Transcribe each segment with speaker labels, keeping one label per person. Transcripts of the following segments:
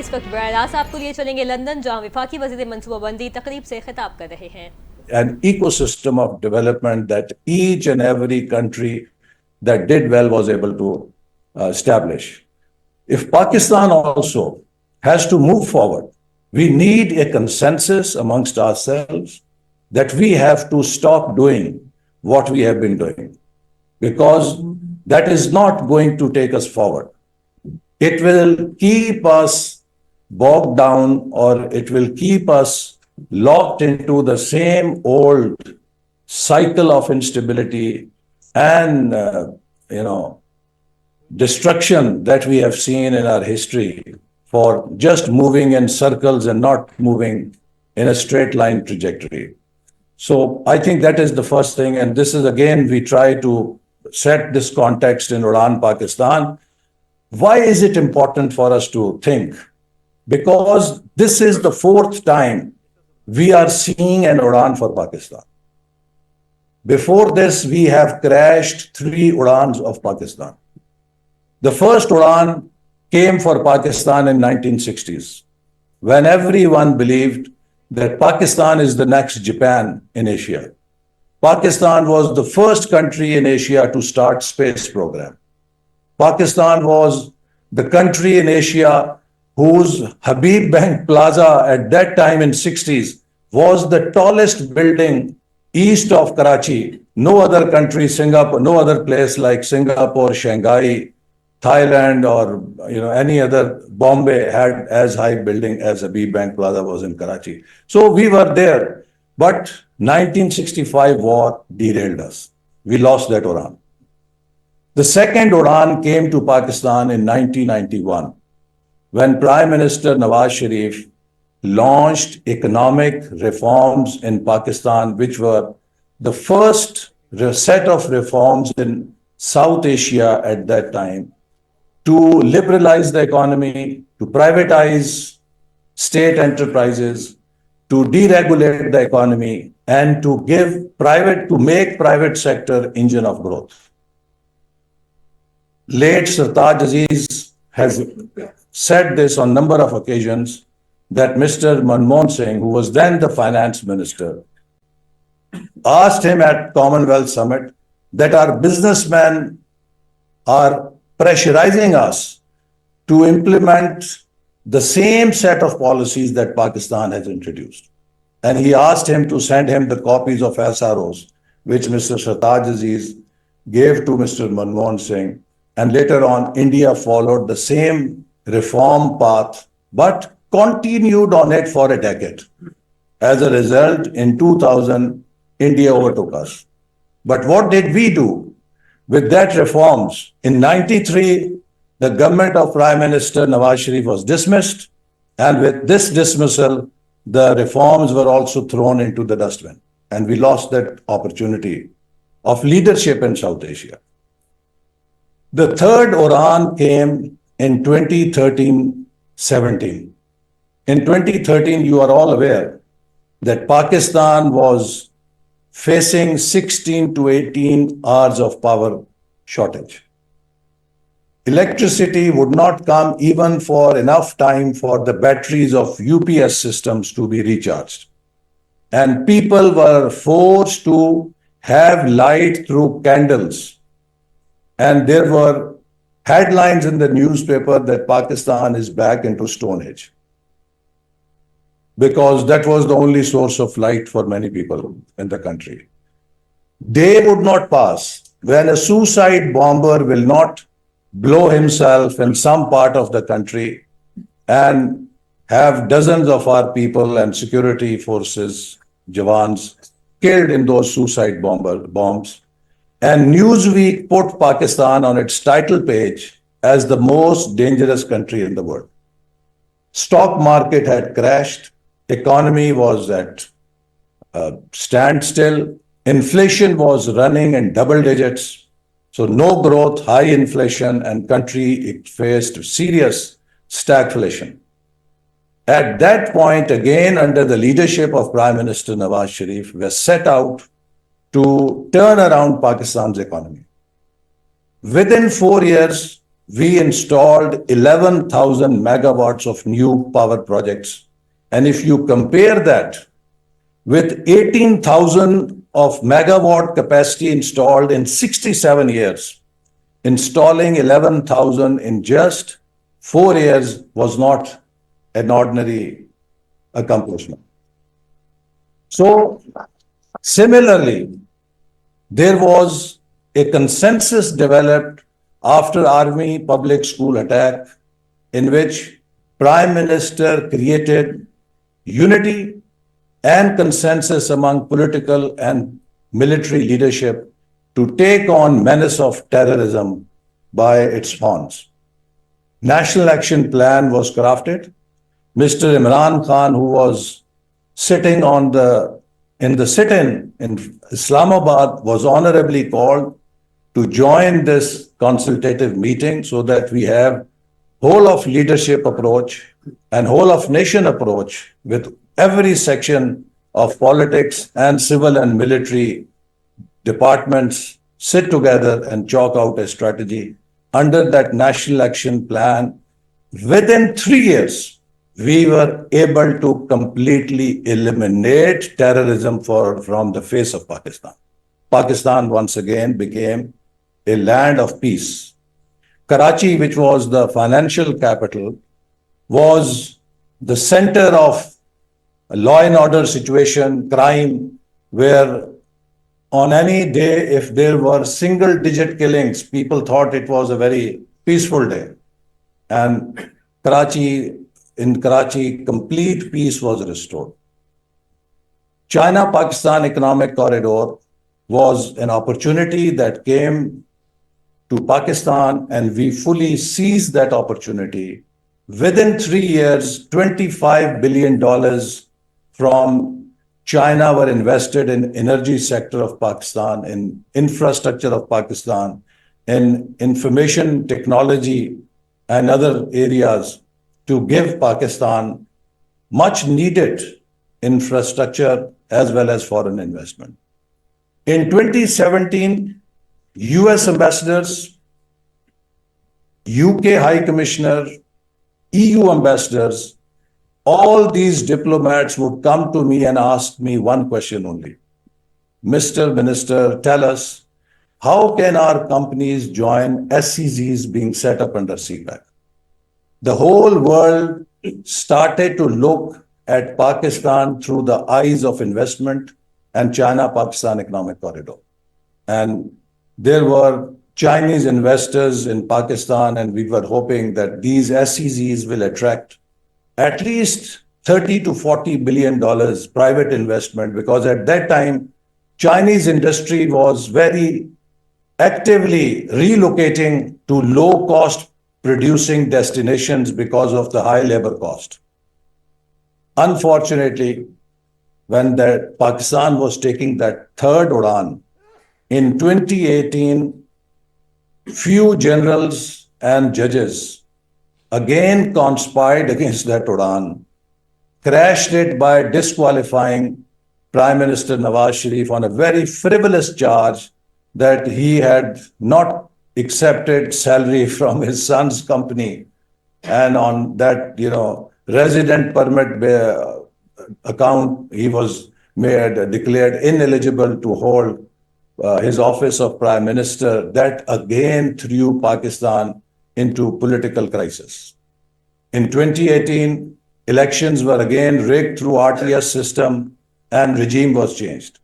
Speaker 1: इस वक्त बराह आपको लिए चलेंगे लंदन, जहाँ वफाकी वज़ीर मनसूबाबंदी तकरीब से खिताब कर रहे हैं।
Speaker 2: An ecosystem of development that each and every country that did well was able to establish. If Pakistan also has to move forward, we need a consensus amongst ourselves that we have to stop doing what we have been doing, because that is not going to take us forward. It will keep us bogged down, or it will keep us locked into the same old cycle of instability and destruction that we have seen in our history for just moving in circles and not moving in a straight line trajectory. So I think that is the first thing. And this is, again, we try to set this context in Udaan, Pakistan. Why is it important for us to think? Because this is the fourth time we are seeing an Udaan for Pakistan. Before this, we have crashed 3 Udaans of Pakistan. The first Udaan came for Pakistan in 1960s, when everyone believed that Pakistan is the next Japan in Asia. Pakistan was the first country in Asia to start space program. Pakistan was the country in Asia whose Habib Bank Plaza at that time in 60s was the tallest building east of Karachi. No other country, Singapore, no other place like Singapore, Shanghai, Thailand, or any other, Bombay had as high building as Habib Bank Plaza was in Karachi. So we were there, but 1965 war derailed us. We lost that Udaan. The second Udaan came to Pakistan in 1991, when Prime Minister Nawaz Sharif launched economic reforms in Pakistan, which were the first set of reforms in South Asia at that time, to liberalize the economy, to privatize state enterprises, to deregulate the economy, and to make private sector engine of growth. Late Sartaj Aziz has said this on a number of occasions, that Mr. Manmohan Singh, who was then the finance minister, asked him at Commonwealth Summit that our businessmen are pressurizing us to implement the same set of policies that Pakistan has introduced. And he asked him to send him the copies of SROs, which Mr. Sartaj Aziz gave to Mr. Manmohan Singh. And later on, India followed the same reform path, but continued on it for a decade. As a result, in 2000, India overtook us. But what did we do with that reforms? In 93, the government of Prime Minister Nawaz Sharif was dismissed. And with this dismissal, the reforms were also thrown into the dustbin. And we lost that opportunity of leadership in South Asia. The third Udaan came in 2013-17. In 2013, you are all aware that Pakistan was facing 16 to 18 hours of power shortage. Electricity would not come even for enough time for the batteries of UPS systems to be recharged. And people were forced to have light through candles. And there were headlines in the newspaper that Pakistan is back into Stone Age, because that was the only source of light for many people in the country. Day would not pass when a suicide bomber will not blow himself in some part of the country and have dozens of our people and security forces, Jawans, killed in those suicide bombs. And Newsweek put Pakistan on its title page as the most dangerous country in the world. Stock market had crashed. Economy was at standstill. Inflation was running in double digits. So no growth, high inflation, and country faced serious stagflation. At that point, again, under the leadership of Prime Minister Nawaz Sharif, was set out to turn around Pakistan's economy. Within 4 years, we installed 11,000 megawatts of new power projects. And if you compare that with 18,000 of megawatt capacity installed in 67 years, installing 11,000 in just 4 years was not an ordinary accomplishment. So, similarly, there was a consensus developed after Army public school attack in which Prime Minister created unity and consensus among political and military leadership to take on menace of terrorism by its pawns. National Action Plan was crafted. Mr. Imran Khan, who was sitting in the sit-in in Islamabad, was honorably called to join this consultative meeting so that we have whole of leadership approach and whole of nation approach with every section of politics and civil and military departments sit together and chalk out a strategy under that National Action Plan. Within 3 years, we were able to completely eliminate terrorism from the face of Pakistan. Pakistan once again became a land of peace. Karachi, which was the financial capital, was the center of law and order situation, crime, where on any day, if there were single digit killings, people thought it was a very peaceful day. And in Karachi, complete peace was restored. China-Pakistan Economic Corridor was an opportunity that came to Pakistan, and we fully seized that opportunity. Within 3 years, $25 billion from China were invested in energy sector of Pakistan, in infrastructure of Pakistan, in information technology and other areas to give Pakistan much needed infrastructure as well as foreign investment. In 2017, US ambassadors, UK High Commissioner, EU ambassadors, all these diplomats would come to me and ask me one question only. Mr. Minister, tell us, how can our companies join SEZs being set up under CPAC? The whole world started to look at Pakistan through the eyes of investment and China-Pakistan Economic Corridor. And there were Chinese investors in Pakistan, and we were hoping that these SEZs will attract at least $30 to $40 billion private investment, because at that time, Chinese industry was very actively relocating to low-cost producing destinations because of the high labor cost. Unfortunately, when Pakistan was taking that third Udaan, in 2018, few generals and judges again conspired against that Udaan, crashed it by disqualifying Prime Minister Nawaz Sharif on a very frivolous charge that he had not accepted salary from his son's company, and on that, resident permit account, he was declared ineligible to hold his office of Prime Minister. That again threw Pakistan into political crisis. In 2018, elections were again rigged through RTS system and regime was changed.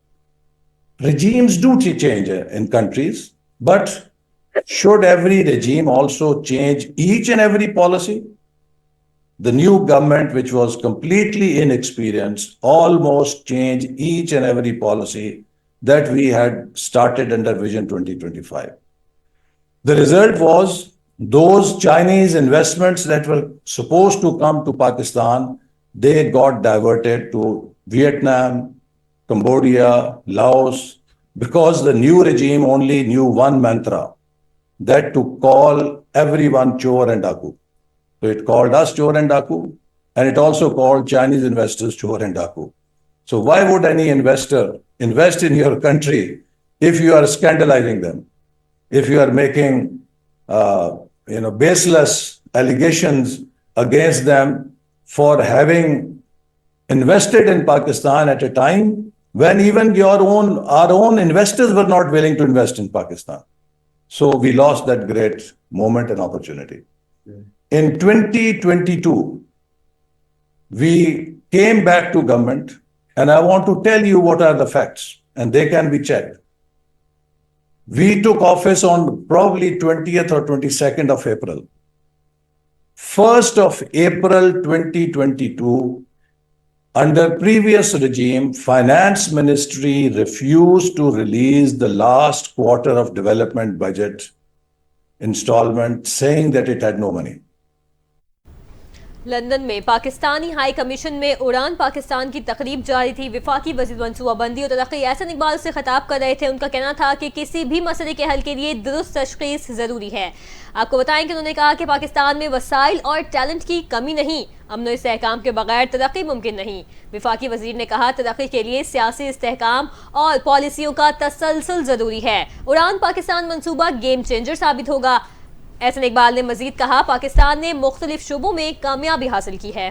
Speaker 2: Regimes do change in countries, but should every regime also change each and every policy? The new government, which was completely inexperienced, almost changed each and every policy that we had started under Vision 2025. The result was those Chinese investments that were supposed to come to Pakistan, they got diverted to Vietnam, Cambodia, Laos, because the new regime only knew one mantra, that to call everyone Chor and Daku. So it called us Chor and Daku, and it also called Chinese investors Chor and Daku. So why would any investor invest in your country if you are scandalizing them, if you are making baseless allegations against them for having invested in Pakistan at a time when even our own investors were not willing to invest in Pakistan. So we lost that great moment and opportunity. In 2022, we came back to government, and I want to tell you what are the facts, and they can be checked. We took office on probably 20th or 22nd of April. 1st of April 2022, under previous regime, Finance Ministry refused to release the last quarter of development budget installment, saying that it had no money.
Speaker 1: London में Pakistani high commission में उड़ान पाकिस्तान की तकरीब जारी थी। विफाकी वज़ीर मनसूबाबंदी और तरक्की अहसन इकबाल से खिताब कर रहे थे। उनका कहना था कि किसी भी मसले के हल के लिए दुरुस्त तशख़ीस ज़रूरी है। आपको बताएं कि उन्होंने कहा कि पाकिस्तान में वसाइल और टैलेंट की कमी नहीं, अमन और इस्तेहकाम के बगैर तरक्की मुमकिन नहीं। विफाकी वज़ीर ने कहा तरक्की के लिए सियासी इस्तेहकाम और पॉलिसियों का तसलसल ज़रूरी है। उड़ान पाकिस्तान मनसूबा गेम चेंजर साबित होगा। अहसन इकबाल ने मजीद कहा पाकिस्तान ने मुख्तलिफ शोबों में कामयाबी हासिल की है।